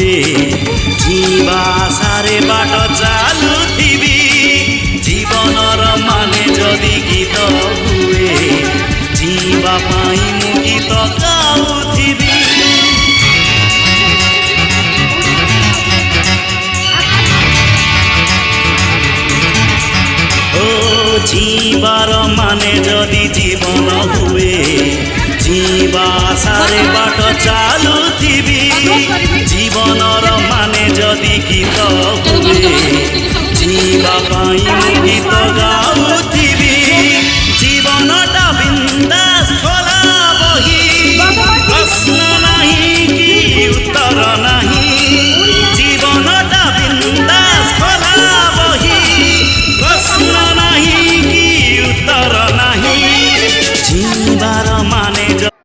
हुए जीवा सारे बाट चालुथिबी जीवनर माने जदि गीत हुए जीवा पाई मु गीत गाउथिबी। जीवार माने जदि जीवन हुए जीवा सारे बाट चालुथिबी जीवनर माने जदि गीत हुए जीवा पाई मु गीत गा